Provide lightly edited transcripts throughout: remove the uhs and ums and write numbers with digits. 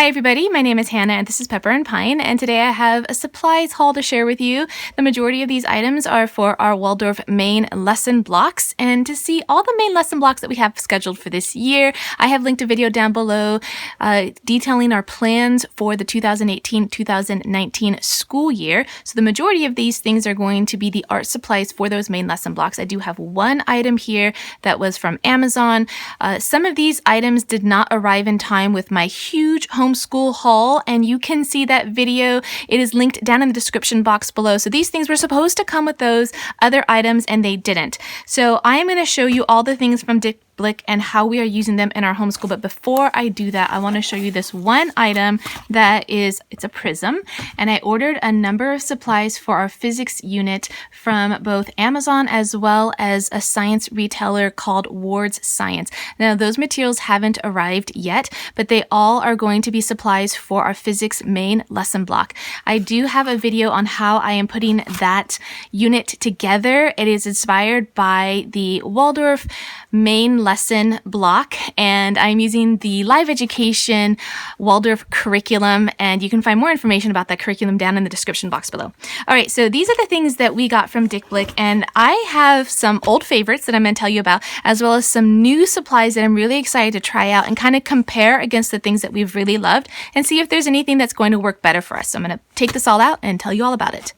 Hi everybody, my name is Hannah and this is Pepper and Pine, and today I have a supplies haul to share with you. The majority of these items are for our Waldorf main lesson blocks, and to see all the main lesson blocks that we have scheduled for this year, I have linked a video down below detailing our plans for the 2018-2019 school year. So the majority of these things are going to be the art supplies for those main lesson blocks. I do have one item here that was from Amazon. Some of these items did not arrive in time with my huge homeschool haul, and you can see that video. It is linked down in the description box below. So these things were supposed to come with those other items and they didn't. So I am going to show you all the things from Dick Blick and how we are using them in our homeschool. But before I do that, I want to show you this one item that it's a prism, and I ordered a number of supplies for our physics unit from both Amazon as well as a science retailer called Ward's Science. Now those materials haven't arrived yet, but they all are going to be supplies for our physics main lesson block. I do have a video on how I am putting that unit together. It is inspired by the Waldorf main lesson block, and I'm using the live education Waldorf curriculum, and you can find more information about that curriculum down in the description box below. All right, so these are the things that we got from Dick Blick, and I have some old favorites that I'm going to tell you about, as well as some new supplies that I'm really excited to try out and kind of compare against the things that we've really loved and see if there's anything that's going to work better for us. So I'm going to take this all out and tell you all about it.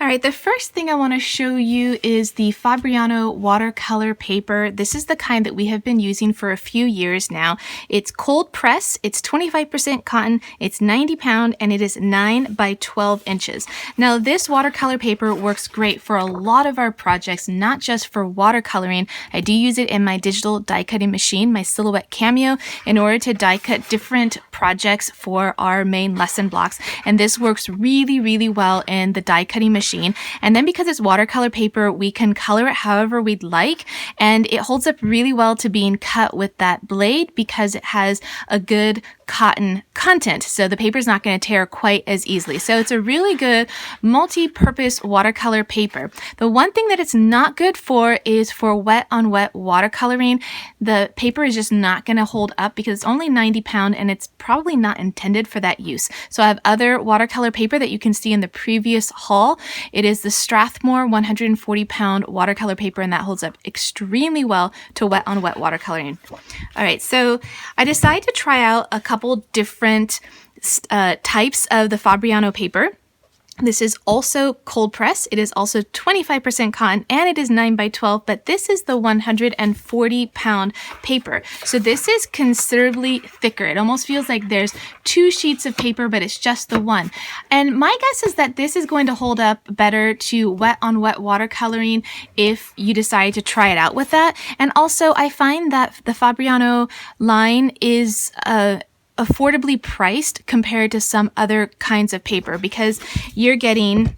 All right, the first thing I want to show you is the Fabriano watercolor paper. This is the kind that we have been using for a few years now. It's cold press, it's 25% cotton, it's 90 pound, and it is 9 by 12 inches. Now this watercolor paper works great for a lot of our projects, not just for watercoloring. I do use it in my digital die cutting machine, my Silhouette Cameo, in order to die cut different projects for our main lesson blocks. And this works really, really well in the die cutting machine. And then because it's watercolor paper, we can color it however we'd like, and it holds up really well to being cut with that blade because it has a good cotton content, so the paper is not going to tear quite as easily. So it's a really good multi-purpose watercolor paper. The one thing that it's not good for is for wet on wet watercoloring. The paper is just not going to hold up because it's only 90 pound and it's probably not intended for that use. So I have other watercolor paper that you can see in the previous haul. It is the Strathmore 140 pound watercolor paper, and that holds up extremely well to wet on wet watercoloring. All right, so I decided to try out a couple different types of the Fabriano paper. This is also cold press. It is also 25% cotton, and it is 9 by 12, but this is the 140 pound paper. So this is considerably thicker. It almost feels like there's two sheets of paper, but it's just the one. And my guess is that this is going to hold up better to wet on wet watercoloring if you decide to try it out with that. And also I find that the Fabriano line is affordably priced compared to some other kinds of paper, because you're getting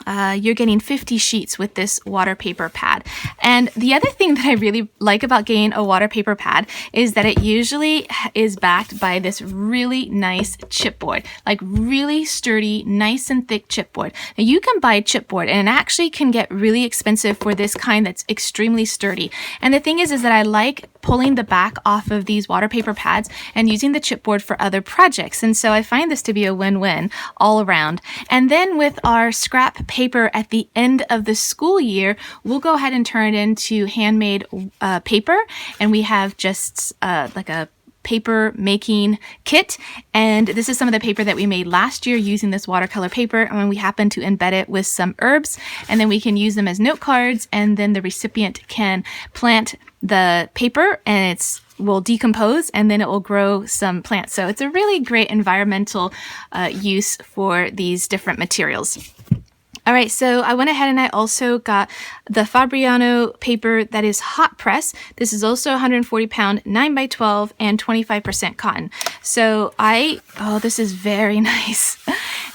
50 sheets with this water paper pad. And the other thing that I really like about getting a water paper pad is that it usually is backed by this really nice chipboard, like really sturdy, nice and thick chipboard. Now you can buy chipboard, and it actually can get really expensive for this kind that's extremely sturdy. And the thing is that I like pulling the back off of these water paper pads and using the chipboard for other projects. And so I find this to be a win-win all around. And then with our scrap paper at the end of the school year, we'll go ahead and turn it into handmade paper. And we have just like a paper making kit, and this is some of the paper that we made last year using this watercolor paper, and we happen to embed it with some herbs, and then we can use them as note cards, and then the recipient can plant the paper and will decompose, and then it will grow some plants. So it's a really great environmental use for these different materials. All right, so I went ahead and I also got the Fabriano paper that is hot press. This is also 140 pound, 9 by 12, and 25% cotton. So this is very nice.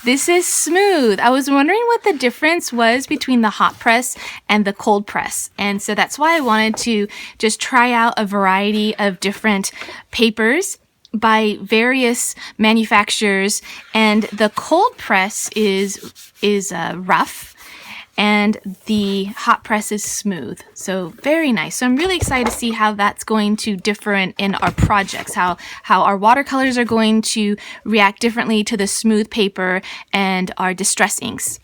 This is smooth. I was wondering what the difference was between the hot press and the cold press. And so that's why I wanted to just try out a variety of different papers by various manufacturers, and the cold press is rough, and the hot press is smooth. So very nice. So I'm really excited to see how that's going to differ in our projects, how our watercolors are going to react differently to the smooth paper and our distress inks.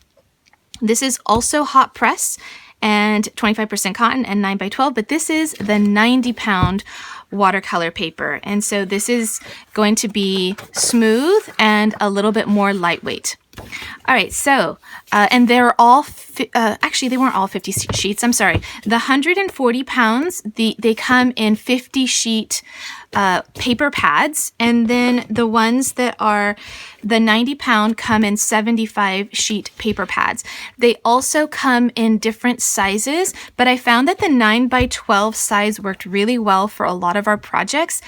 This is also hot press and 25% cotton and 9x12, but this is the 90-pound watercolor paper. And so this is going to be smooth and a little bit more lightweight. All right, so, and they're all, actually they weren't all 50 sheets, I'm sorry. The 140 pounds, they come in 50 sheet paper pads, and then the ones that are the 90-pound come in 75 sheet paper pads. They also come in different sizes, but I found that the 9x12 size worked really well for a lot of our projects,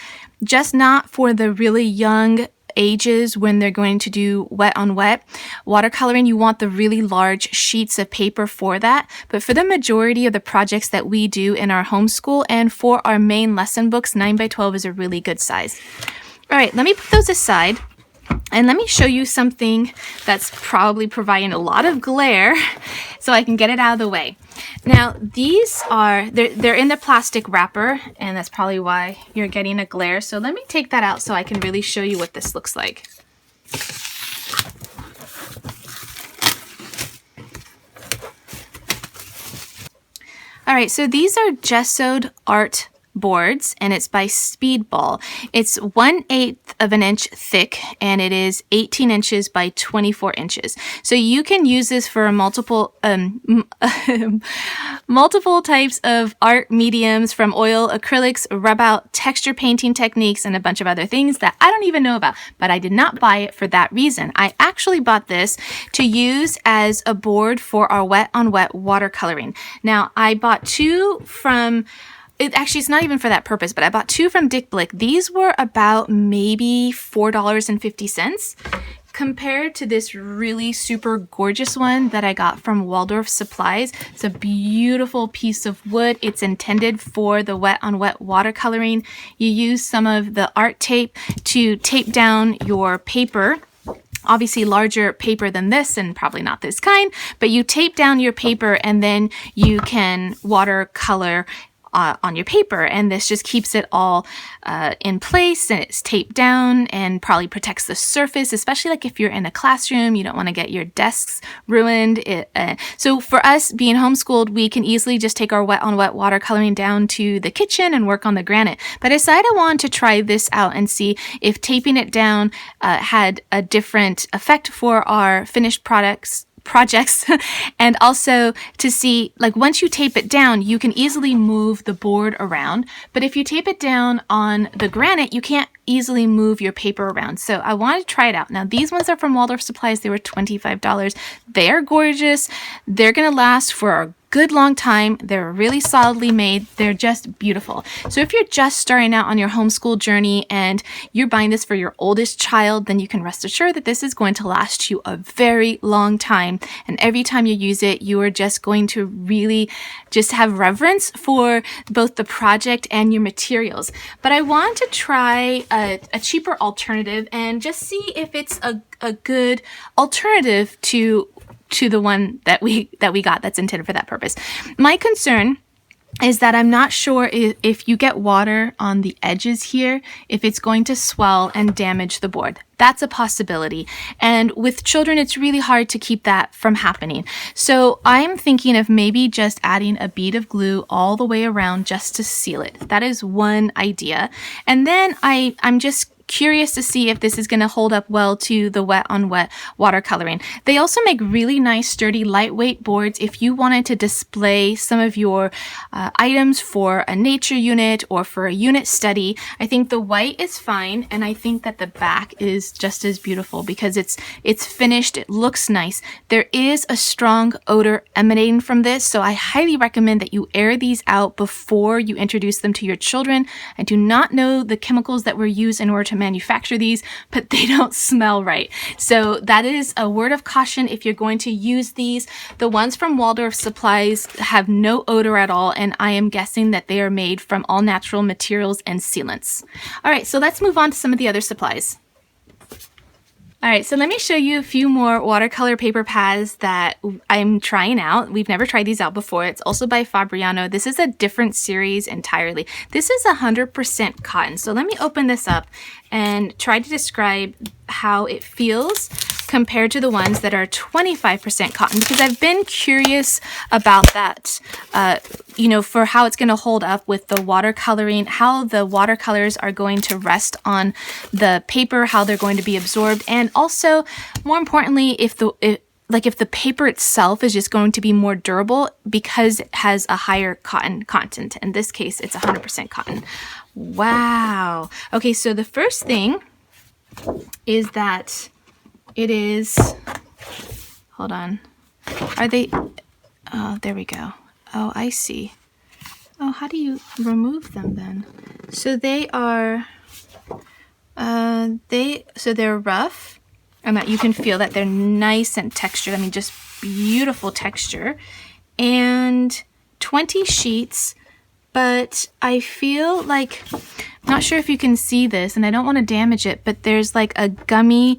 just not for the really young ages when they're going to do wet on wet watercoloring. You want the really large sheets of paper for that, but for the majority of the projects that we do in our homeschool and for our main lesson books, 9x12 is a really good size. All right, let me put those aside and let me show you something that's probably providing a lot of glare so I can get it out of the way. Now these are, they're in the plastic wrapper, and that's probably why you're getting a glare. So let me take that out so I can really show you what this looks like. All right, so these are gessoed art boards, and it's by Speedball. It's 1/8 of an inch thick, and it is 18 inches by 24 inches. So you can use this for multiple multiple types of art mediums, from oil, acrylics, rub out, texture painting techniques, and a bunch of other things that I don't even know about, but I did not buy it for that reason. I actually bought this to use as a board for our wet on wet watercoloring. Now I bought two from it's not even for that purpose, but I bought two from Dick Blick. These were about maybe $4.50 compared to this really super gorgeous one that I got from Waldorf Supplies. It's a beautiful piece of wood. It's intended for the wet on wet watercoloring. You use some of the art tape to tape down your paper. Obviously larger paper than this, and probably not this kind, but you tape down your paper and then you can watercolor on your paper, and this just keeps it all in place, and it's taped down and probably protects the surface, especially like if you're in a classroom, you don't want to get your desks ruined. So for us being homeschooled, we can easily just take our wet on wet watercoloring down to the kitchen and work on the granite. But I decided I wanted to try this out and see if taping it down had a different effect for our finished projects, and also to see, like, once you tape it down, you can easily move the board around, but if you tape it down on the granite, you can't easily move your paper around. So I wanted to try it out. Now these ones are from Waldorf Supplies. They were $25. They are gorgeous. They're gonna last for a good long time. They're really solidly made. They're just beautiful. So if you're just starting out on your homeschool journey and you're buying this for your oldest child, then you can rest assured that this is going to last you a very long time. And every time you use it, you are just going to really just have reverence for both the project and your materials. But I want to try a cheaper alternative and just see if it's a good alternative to the one that we got that's intended for that purpose. My concern is that I'm not sure if you get water on the edges here, if it's going to swell and damage the board. That's a possibility. And with children, it's really hard to keep that from happening. So I'm thinking of maybe just adding a bead of glue all the way around just to seal it. That is one idea. And then I'm just curious to see if this is going to hold up well to the wet on wet watercoloring. They also make really nice, sturdy, lightweight boards if you wanted to display some of your items for a nature unit or for a unit study. I think the white is fine, and I think that the back is just as beautiful because it's finished, it looks nice. There is a strong odor emanating from this, so I highly recommend that you air these out before you introduce them to your children. I do not know the chemicals that were used in order to manufacture these, but they don't smell right. So that is a word of caution if you're going to use these. The ones from Waldorf Supplies have no odor at all, and I am guessing that they are made from all natural materials and sealants. All right, so let's move on to some of the other supplies. All right, so let me show you a few more watercolor paper pads that I'm trying out. We've never tried these out before. It's also by Fabriano. This is a different series entirely. This is 100% cotton. So let me open this up and try to describe how it feels compared to the ones that are 25% cotton, because I've been curious about that, you know, for how it's going to hold up with the watercoloring, how the watercolors are going to rest on the paper, how they're going to be absorbed, and also, more importantly, if the paper itself is just going to be more durable because it has a higher cotton content. In this case, it's 100% cotton. Wow. Okay, so the first thing is that it is, hold on, are they, oh, there we go. Oh, I see. Oh, how do you remove them then? So they are, they're rough, and that you can feel that they're nice and textured. I mean, just beautiful texture. And 20 sheets, but I feel like, I'm not sure if you can see this, and I don't want to damage it, but there's like a gummy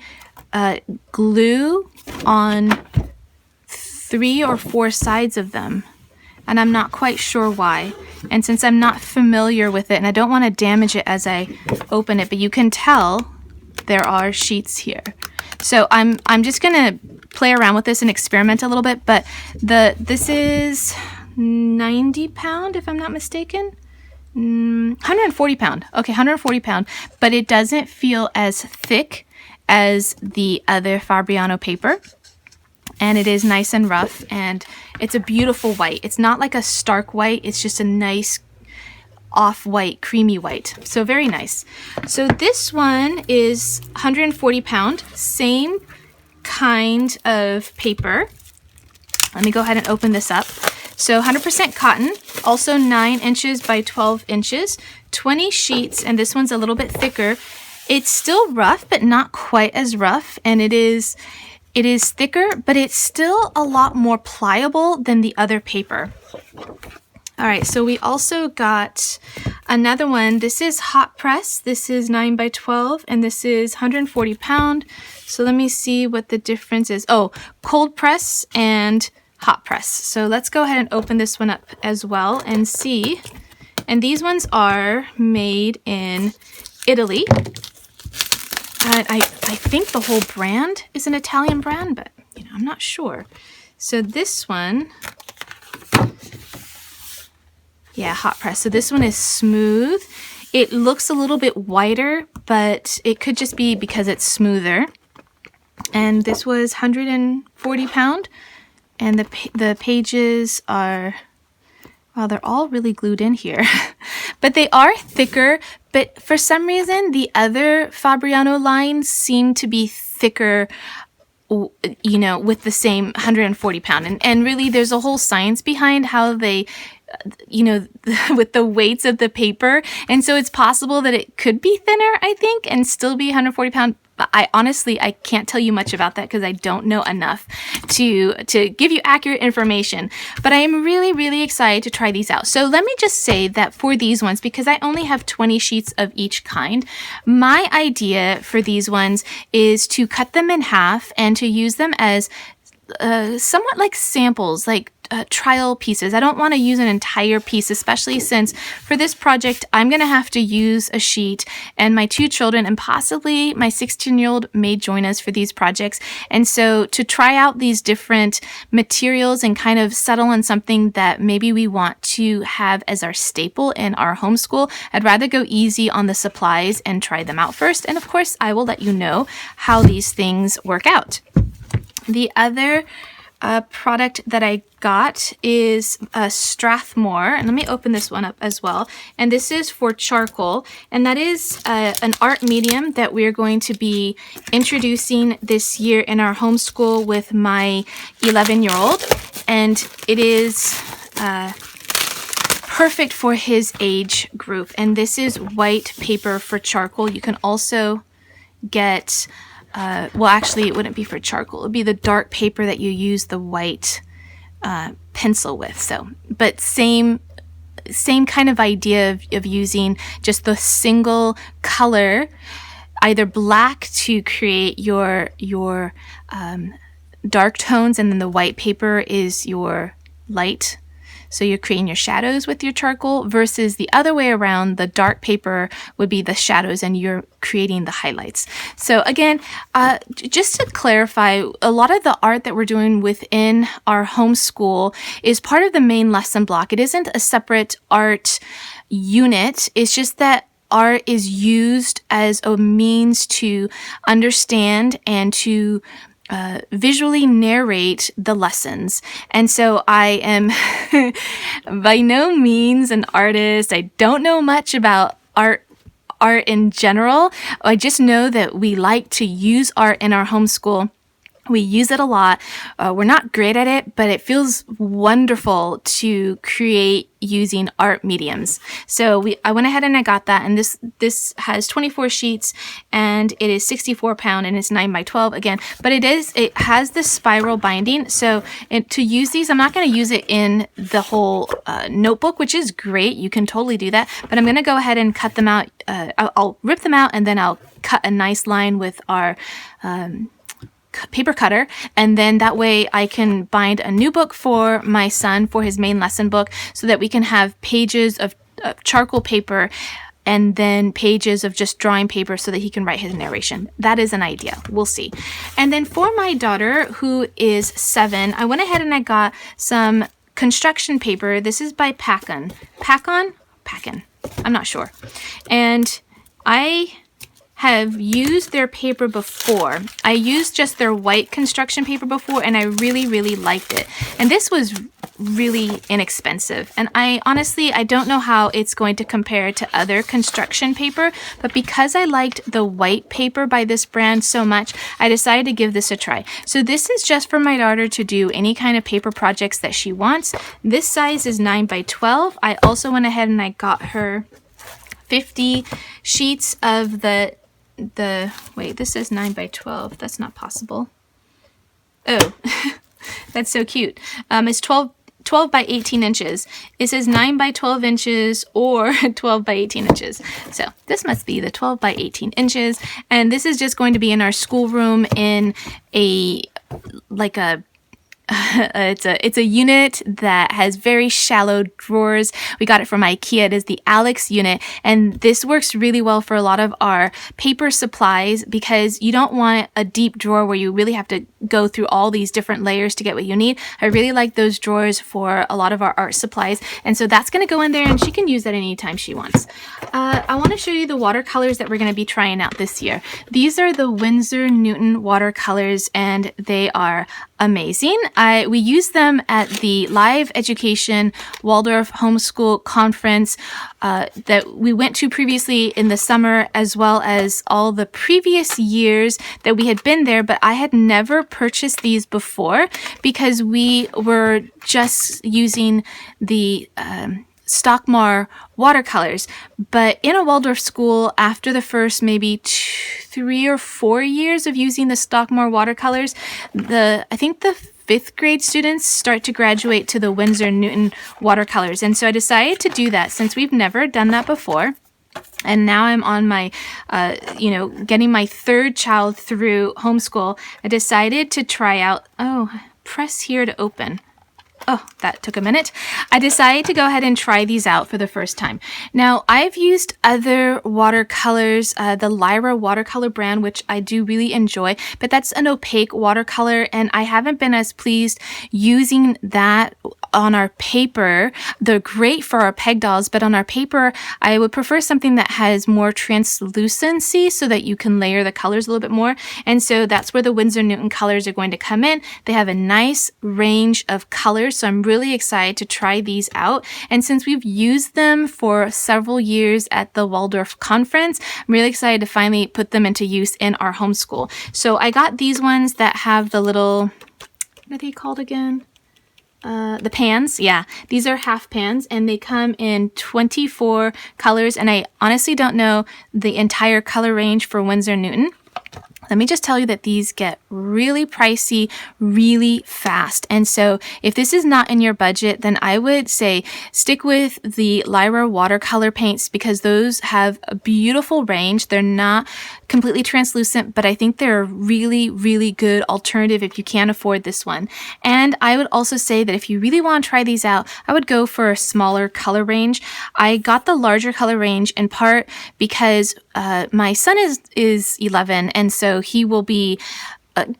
glue on 3 or 4 sides of them, and I'm not quite sure why. And since I'm not familiar with it, and I don't want to damage it as I open it, but you can tell there are sheets here. So I'm just gonna play around with this and experiment a little bit. But this is 90 pound, if I'm not mistaken. 140 pound. Okay, 140 pound. But it doesn't feel as thick as the other Fabriano paper, and it is nice and rough, and it's a beautiful white. It's not like a stark white, it's just a nice off-white, creamy white. So very nice. So this one is 140 pound, same kind of paper. Let me go ahead and open this up. So 100% cotton, also 9 inches by 12 inches, 20 sheets, and this one's a little bit thicker. It's still rough, but not quite as rough, and it is thicker, but it's still a lot more pliable than the other paper. All right, so we also got another one. This is hot press. This is 9 by 12, and this is 140 pound. So let me see what the difference is. Oh, cold press and hot press. So let's go ahead and open this one up as well and see. And these ones are made in Italy. And I think the whole brand is an Italian brand, but I'm not sure. So this one, yeah, hot press. So this one is smooth. It looks a little bit whiter, but it could just be because it's smoother. And this was 140 pound, and the pages are, well, they're all really glued in here, but they are thicker. But for some reason, the other Fabriano lines seem to be thicker, with the same 140 pound. And really, there's a whole science behind how they, with the weights of the paper. And so it's possible that it could be thinner, I think, and still be 140 pound. I honestly can't tell you much about that because I don't know enough to give you accurate information, but I am really, really excited to try these out. So let me just say that for these ones, because I only have 20 sheets of each kind, my idea for these ones is to cut them in half and to use them as somewhat like samples, like trial pieces. I don't want to use an entire piece, especially since for this project, I'm going to have to use a sheet, and my 2 children and possibly my 16-year-old may join us for these projects. And so to try out these different materials and kind of settle on something that maybe we want to have as our staple in our homeschool, I'd rather go easy on the supplies and try them out first. And of course, I will let you know how these things work out. The other product that I got is Strathmore, and let me open this one up as well. And this is for charcoal, and that is an art medium that we're going to be introducing this year in our homeschool with my 11-year-old, and it is perfect for his age group. And this is white paper for charcoal. You can also get well, actually, it wouldn't be for charcoal. It would be the dark paper that you use the white pencil with. So, but same kind of idea of using just the single color either black to create your dark tones, and then the white paper is your light. So you're creating your shadows with your charcoal, versus the other way around, the dark paper would be the shadows and you're creating the highlights. So again, just to clarify, a lot of the art that we're doing within our homeschool is part of the main lesson block. It isn't a separate art unit. It's just that art is used as a means to understand and to visually narrate the lessons. And so I am by no means an artist. I don't know much about art in general. I just know that we like to use art in our homeschool. We use it a lot. We're not great at it, but it feels wonderful to create using art mediums. So I went ahead and I got that, and this has 24 sheets, and it is 64 pound, and it's 9 by 12 again. But it has this spiral binding. So to use these, I'm not going to use it in the whole notebook, which is great. You can totally do that. But I'm going to go ahead and cut them out. I'll rip them out, and then I'll cut a nice line with our paper cutter, and then that way I can bind a new book for my son for his main lesson book, so that we can have pages of charcoal paper and then pages of just drawing paper so that he can write his narration. That is an idea. We'll see. And then for my daughter, who is 7, I went ahead and I got some construction paper. This is by Pacon. I'm not sure. And I have used their paper before. I used just their white construction paper before, and I really, really liked it. And this was really inexpensive. And I honestly don't know how it's going to compare to other construction paper, but because I liked the white paper by this brand so much, I decided to give this a try. So this is just for my daughter to do any kind of paper projects that she wants. This size is 9 by 12. I also went ahead and I got her 50 sheets of wait, this is 9 by 12. That's not possible. Oh, that's so cute. It's 12 by 18 inches. It says 9 by 12 inches or 12 by 18 inches. So this must be the 12 by 18 inches. And this is just going to be in our schoolroom in it's a unit that has very shallow drawers. We got it from IKEA. It is the Alex unit, and this works really well for a lot of our paper supplies, because you don't want a deep drawer where you really have to go through all these different layers to get what you need. I really like those drawers for a lot of our art supplies, and so that's going to go in there, and she can use that anytime she wants. I want to show you the watercolors that we're going to be trying out this year. These are the Winsor Newton watercolors, and they are amazing. We used them at the Live Education Waldorf Homeschool Conference that we went to previously in the summer, as well as all the previous years that we had been there, but I had never purchased these before because we were just using the Stockmar watercolors. But in a Waldorf school, after the first maybe 3 or 4 years of using the Stockmar watercolors, I think the 5th grade students start to graduate to the Winsor Newton watercolors. And so I decided to do that since we've never done that before. And now I'm on my, getting my 3rd child through homeschool. I decided to try out, press here to open. Oh, that took a minute. I decided to go ahead and try these out for the first time. Now, I've used other watercolors, the Lyra watercolor brand, which I do really enjoy, but that's an opaque watercolor, and I haven't been as pleased using that on our paper. They're great for our peg dolls, but on our paper, I would prefer something that has more translucency so that you can layer the colors a little bit more. And so that's where the Winsor Newton colors are going to come in. They have a nice range of colors, so I'm really excited to try these out. And since we've used them for several years at the Waldorf conference, I'm really excited to finally put them into use in our homeschool. So I got these ones that have the little, what are they called again? The pans, yeah. These are half pans, and they come in 24 colors, and I honestly don't know the entire color range for Winsor Newton. Let me just tell you that these get really pricey really fast. And so if this is not in your budget, then I would say stick with the Lyra watercolor paints because those have a beautiful range. They're not completely translucent, but I think they're a really, really good alternative if you can't afford this one. And I would also say that if you really want to try these out, I would go for a smaller color range. I got the larger color range in part because my son is 11, and so he will be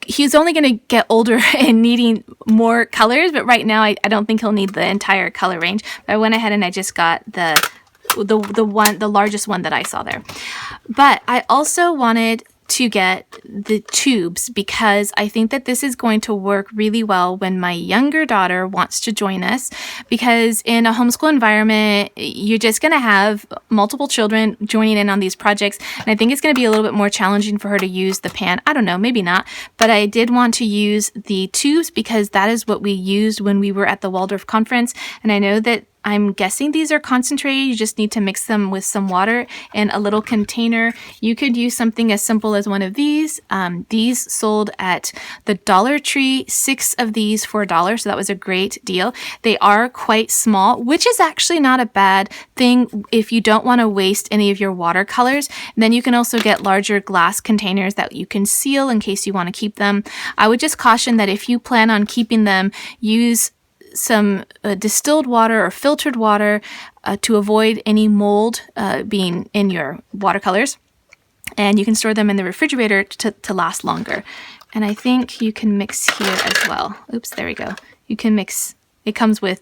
he's only going to get older and needing more colors, but right now I don't think he'll need the entire color range. But I went ahead and I just got the largest one that I saw there. But I also wanted to get the tubes because I think that this is going to work really well when my younger daughter wants to join us, because in a homeschool environment, you're just going to have multiple children joining in on these projects. And I think it's going to be a little bit more challenging for her to use the pan. I don't know, maybe not. But I did want to use the tubes because that is what we used when we were at the Waldorf conference. And I know that I'm guessing these are concentrated. You just need to mix them with some water in a little container. You could use something as simple as one of these. These sold at the Dollar Tree, 6 of these for $1. So that was a great deal. They are quite small, which is actually not a bad thing if you don't want to waste any of your watercolors. Then you can also get larger glass containers that you can seal in case you want to keep them. I would just caution that if you plan on keeping them, use some distilled water or filtered water to avoid any mold being in your watercolors. And you can store them in the refrigerator to last longer. And I think you can mix here as well. Oops, there we go. You can mix. It comes with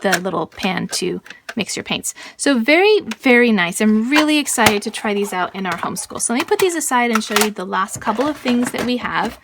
the little pan to mix your paints. So very, very nice. I'm really excited to try these out in our homeschool. So let me put these aside and show you the last couple of things that we have.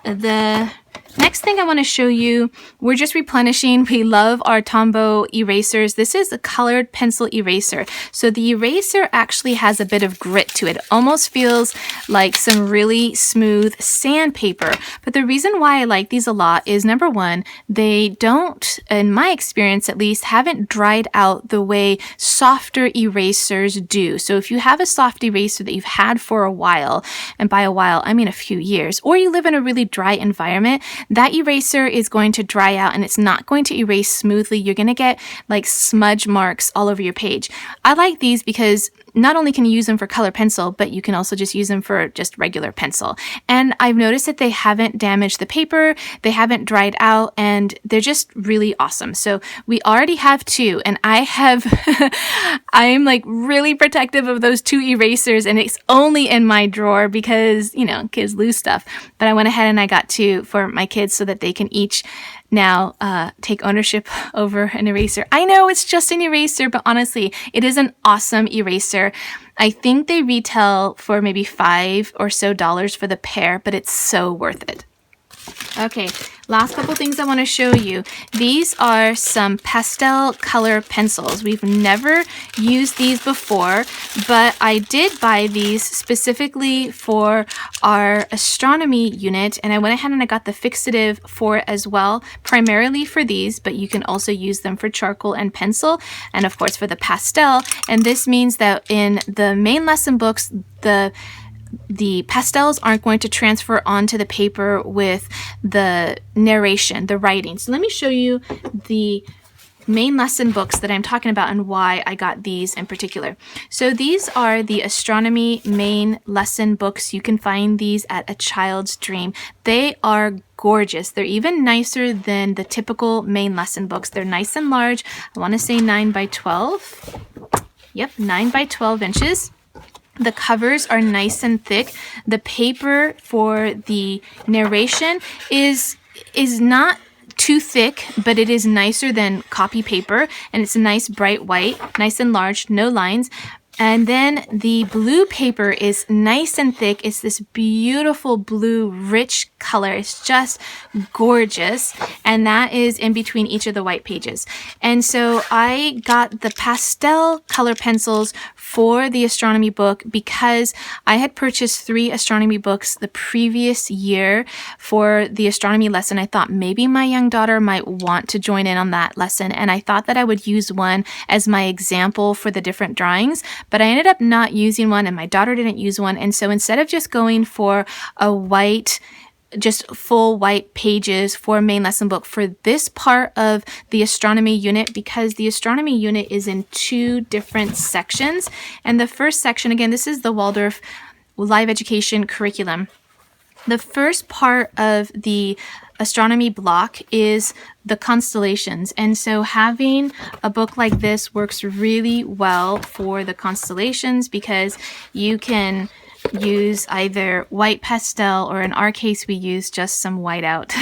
The next thing I want to show you, we're just replenishing. We love our Tombow erasers. This is a colored pencil eraser. So the eraser actually has a bit of grit to it. It almost feels like some really smooth sandpaper. But the reason why I like these a lot is, number one, they don't, in my experience at least, haven't dried out the way softer erasers do. So if you have a soft eraser that you've had for a while, and by a while I mean a few years, or you live in a really dry environment, that eraser is going to dry out and it's not going to erase smoothly. You're going to get like smudge marks all over your page. I like these because not only can you use them for color pencil, but you can also just use them for just regular pencil. And I've noticed that they haven't damaged the paper, they haven't dried out, and they're just really awesome. So we already have 2, and I'm like really protective of those 2 erasers, and it's only in my drawer because, you know, kids lose stuff. But I went ahead and I got 2 for my kids so that they can each now take ownership over an eraser. I know it's just an eraser, but honestly, it is an awesome eraser. I think they retail for maybe $5 or so for the pair, but it's so worth it. Okay, last couple things I want to show you. These are some pastel color pencils. We've never used these before, but I did buy these specifically for our astronomy unit, and I went ahead and I got the fixative for it as well, primarily for these, but you can also use them for charcoal and pencil, and of course for the pastel. And this means that in the main lesson books, the pastels aren't going to transfer onto the paper with the narration, the writing. So let me show you the main lesson books that I'm talking about and why I got these in particular. So these are the astronomy main lesson books. You can find these at A Child's Dream. They are gorgeous. They're even nicer than the typical main lesson books. They're nice and large. I want to say 9 by 12. Yep, 9 by 12 inches. The covers are nice and thick. The paper for the narration is not too thick, but it is nicer than copy paper, and it's a nice bright white, nice and large, no lines. And then the blue paper is nice and thick. It's this beautiful blue, rich color. It's just gorgeous. And that is in between each of the white pages. And so I got the pastel color pencils for the astronomy book because I had purchased 3 astronomy books the previous year for the astronomy lesson. I thought maybe my young daughter might want to join in on that lesson, and I thought that I would use one as my example for the different drawings, but I ended up not using one and my daughter didn't use one. And so instead of just going for a white, just full white pages for main lesson book for this part of the astronomy unit, because the astronomy unit is in 2 different sections. And the first section, again, this is the Waldorf Live Education curriculum. The first part of the astronomy block is the constellations. And so having a book like this works really well for the constellations because you can use either white pastel, or in our case we use just some whiteout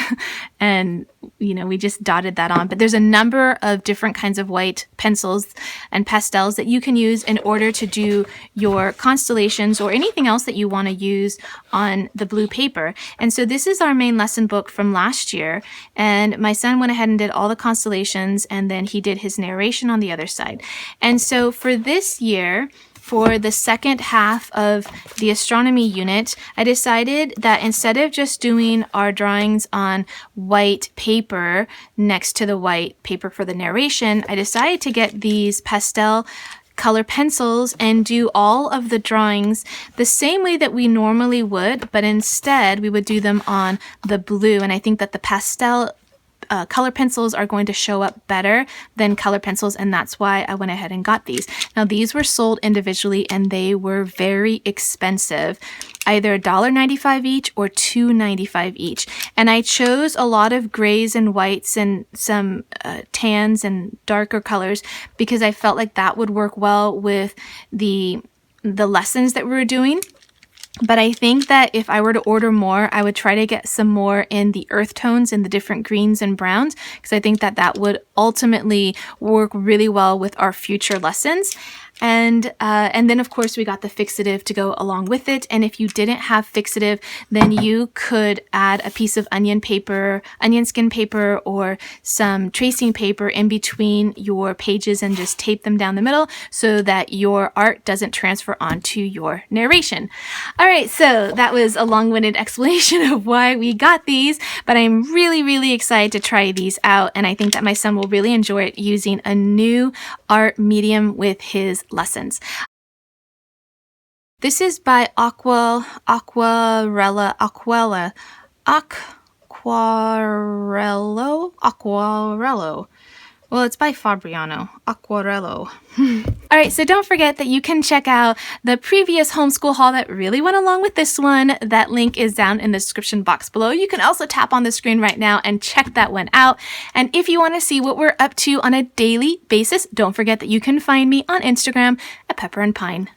and we just dotted that on. But there's a number of different kinds of white pencils and pastels that you can use in order to do your constellations or anything else that you want to use on the blue paper. And so this is our main lesson book from last year, and my son went ahead and did all the constellations, and then he did his narration on the other side. And so for this year, for the second half of the astronomy unit, I decided that instead of just doing our drawings on white paper next to the white paper for the narration, I decided to get these pastel color pencils and do all of the drawings the same way that we normally would, but instead we would do them on the blue. And I think that the pastel color pencils are going to show up better than color pencils, and that's why I went ahead and got these. Now these were sold individually and they were very expensive, either $1.95 each or $2.95 each. And I chose a lot of grays and whites and some tans and darker colors because I felt like that would work well with the lessons that we were doing. But I think that if I were to order more, I would try to get some more in the earth tones and the different greens and browns, because I think that that would ultimately work really well with our future lessons. And then of course we got the fixative to go along with it. And if you didn't have fixative, then you could add a piece of onion skin paper, or some tracing paper in between your pages and just tape them down the middle so that your art doesn't transfer onto your narration. All right, so that was a long-winded explanation of why we got these, but I'm really, really excited to try these out. And I think that my son will really enjoy it, using a new art medium with his lessons. This is by Aquarello. Well, it's by Fabriano. Aquarello. All right, so don't forget that you can check out the previous homeschool haul that really went along with this one. That link is down in the description box below. You can also tap on the screen right now and check that one out. And if you want to see what we're up to on a daily basis, don't forget that you can find me on Instagram at Pepper and Pine.